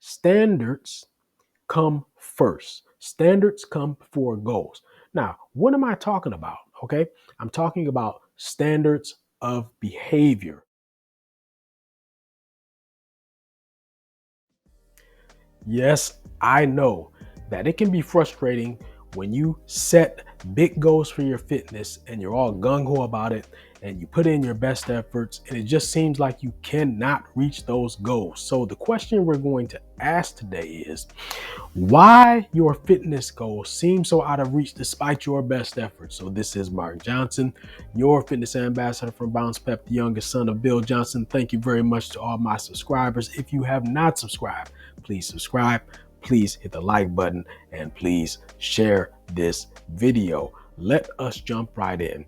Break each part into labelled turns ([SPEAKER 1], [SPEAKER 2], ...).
[SPEAKER 1] Standards come first. Standards come before goals. Now, what am I talking about? Okay, I'm talking about standards of behavior. Yes, I know that it can be frustrating when you set big goals for your fitness and you're all gung ho about it and you put in your best efforts and it just seems like you cannot reach those goals. So, the question we're going to ask today is why your fitness goals seem so out of reach despite your best efforts. So, this is Mark Johnson, your fitness ambassador from Bounce Pep, the youngest son of Bill Johnson. Thank you very much to all my subscribers. If you have not subscribed, please subscribe, please hit the like button, and please share this video. Let us jump right in.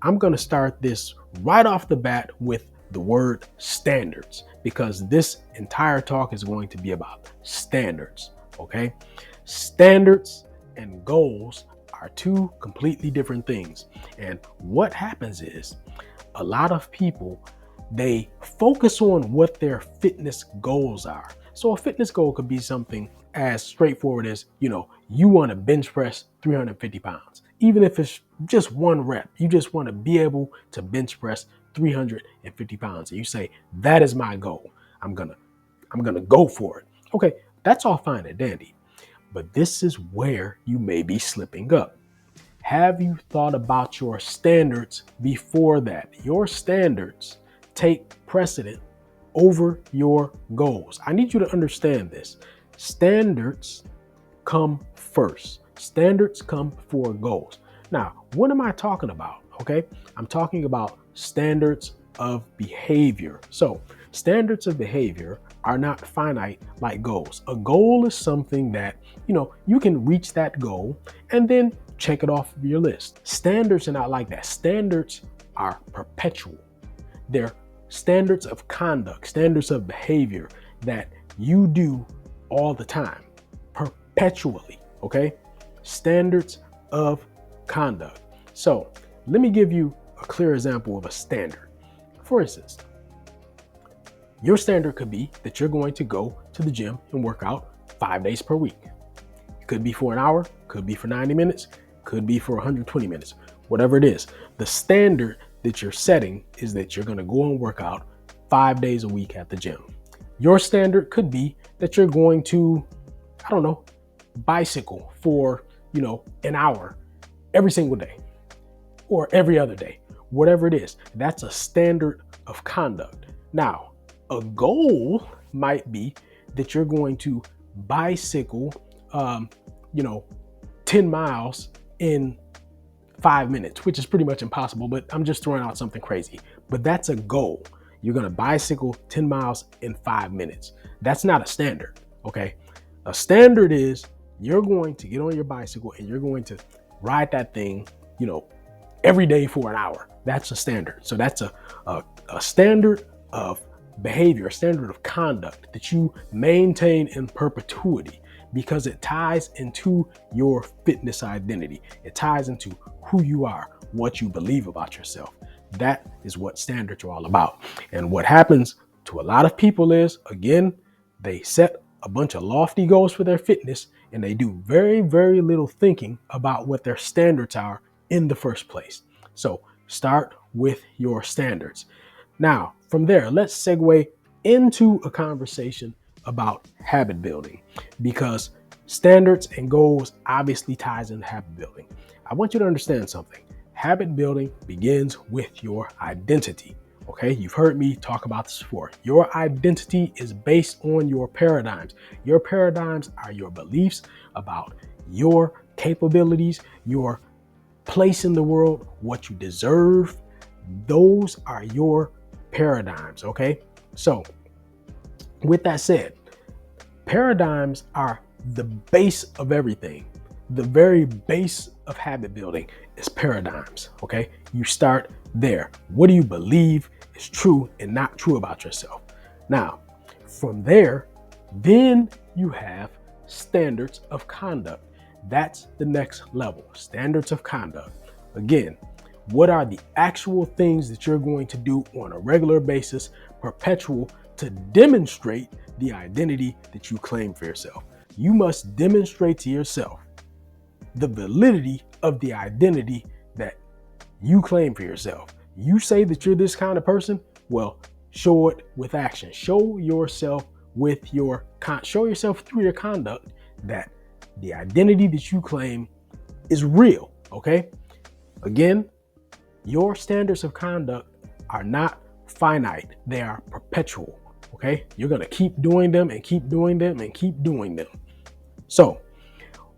[SPEAKER 1] I'm going to start this right off the bat with the word standards because this entire talk is going to be about standards. Okay, standards and goals are two completely different things. And what happens is a lot of people, they focus on what their fitness goals are. So a fitness goal could be something as straightforward as, you want to bench press 350 pounds. Even if it's just one rep, you just want to be able to bench press 350 pounds. And you say, that is my goal. I'm gonna go for it. Okay, that's all fine and dandy. But this is where you may be slipping up. Have you thought about your standards before that? Your standards take precedent over your goals. I need you to understand this. Standards come first. Standards come before goals. Now, what am I talking about? Okay, I'm talking about standards of behavior. So, standards of behavior are not finite like goals. A goal is something that, you can reach that goal and then check it off of your list. Standards are not like that. Standards are perpetual. They're standards of conduct, standards of behavior that you do all the time, perpetually. Okay? Standards of conduct. So let me give you a clear example of a standard. For instance, your standard could be that you're going to go to the gym and work out 5 days per week. It could be for an hour, could be for 90 minutes, could be for 120 minutes, whatever it is. The standard that you're setting is that you're going to go and work out 5 days a week at the gym. Your standard could be that you're going to, bicycle for, an hour every single day or every other day, whatever it is. That's a standard of conduct. Now, a goal might be that you're going to bicycle, 10 miles in 5 minutes, which is pretty much impossible, but I'm just throwing out something crazy. But that's a goal. You're going to bicycle 10 miles in 5 minutes. That's not a standard, okay? A standard is you're going to get on your bicycle and you're going to ride that thing, every day for an hour. That's a standard. So that's a standard of behavior, a standard of conduct that you maintain in perpetuity because it ties into your fitness identity. It ties into who you are, what you believe about yourself. That is what standards are all about. And what happens to a lot of people is, again, they set a bunch of lofty goals for their fitness and they do very, very little thinking about what their standards are in the first place. So start with your standards. Now, from there, let's segue into a conversation about habit building because standards and goals obviously ties into habit building. I want you to understand something. Habit building begins with your identity. Okay, you've heard me talk about this before. Your identity is based on your paradigms. Your paradigms are your beliefs about your capabilities, your place in the world, what you deserve. Those are your paradigms. Okay, so with that said, paradigms are the base of everything. The very base of habit building is paradigms. Okay, you start there. What do you believe is true and not true about yourself? Now, from there, then you have standards of conduct. That's the next level, standards of conduct. Again, what are the actual things that you're going to do on a regular basis, perpetual, to demonstrate the identity that you claim for yourself. You must demonstrate to yourself the validity of the identity that you claim for yourself. You say that you're this kind of person, well, show it with action. Show yourself show yourself through your conduct that the identity that you claim is real, okay? Again, your standards of conduct are not finite. They are perpetual, okay? You're going to keep doing them and keep doing them and keep doing them. So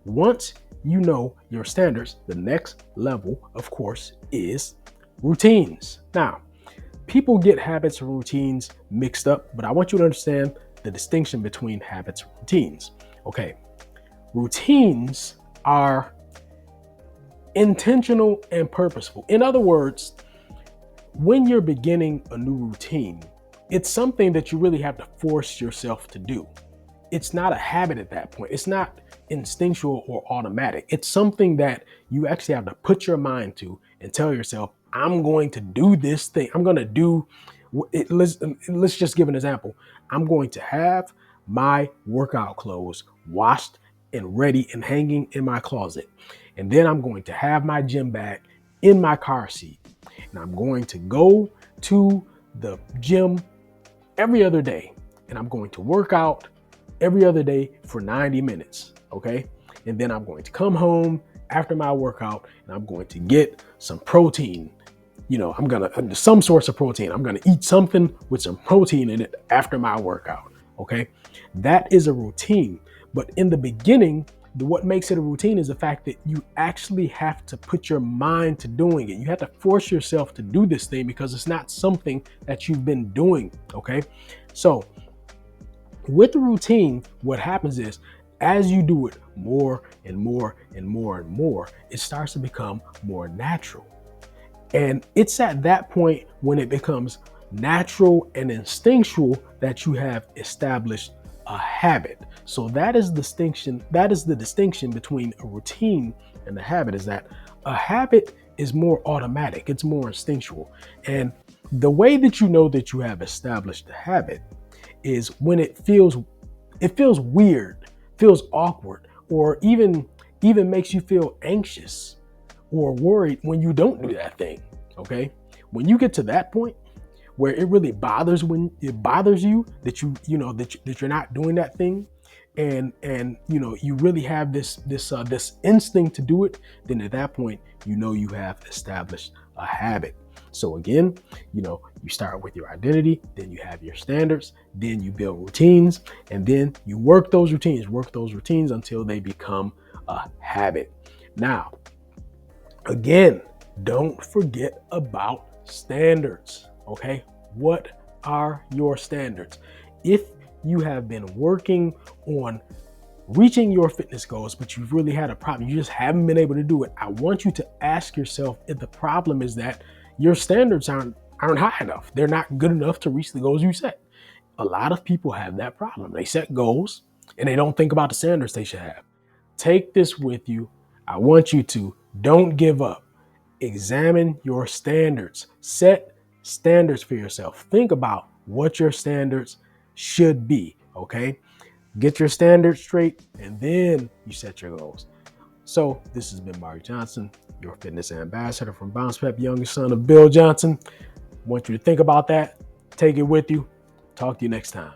[SPEAKER 1] once you know your standards, the next level, of course, is routines. Now, people get habits and routines mixed up, but I want you to understand the distinction between habits and routines. Okay, routines are intentional and purposeful. In other words, when you're beginning a new routine, it's something that you really have to force yourself to do. It's not a habit at that point. It's not instinctual or automatic. It's something that you actually have to put your mind to and tell yourself, I'm going to do this thing. I'm going to do it. Let's just give an example. I'm going to have my workout clothes washed and ready and hanging in my closet. And then I'm going to have my gym bag in my car seat. And I'm going to go to the gym every other day. And I'm going to work out every other day for 90 minutes. Okay. And then I'm going to come home after my workout and I'm going to get some protein. I'm going to some source of protein. I'm going to eat something with some protein in it after my workout. Okay. That is a routine. But in the beginning, what makes it a routine is the fact that you actually have to put your mind to doing it. You have to force yourself to do this thing because it's not something that you've been doing. Okay. So with the routine, what happens is as you do it more and more and more and more, it starts to become more natural. And it's at that point when it becomes natural and instinctual that you have established a habit. So that is the distinction between a routine and a habit, is that a habit is more automatic, it's more instinctual. And the way that you know that you have established a habit is when it feels weird, feels awkward, or even makes you feel anxious or worried when you don't do that thing. Okay? When you get to that point where it really bothers you that that you're not doing that thing, and you really have this instinct to do it, then at that point you have established a habit. So again, you start with your identity, then you have your standards, then you build routines, and then you work those routines until they become a habit. Now, again, don't forget about standards. Okay, what are your standards? If you have been working on reaching your fitness goals, but you've really had a problem, you just haven't been able to do it, I want you to ask yourself if the problem is that your standards aren't high enough. They're not good enough to reach the goals you set. A lot of people have that problem. They set goals and they don't think about the standards they should have. Take this with you. I want you to don't give up. Examine your standards. Set standards for yourself. Think about what your standards should be. Okay? Get your standards straight and then you set your goals. So this has been Mark Johnson, your fitness ambassador from Bounce Pep, youngest son of Bill Johnson. I want you to think about that. Take it with you. Talk to you next time.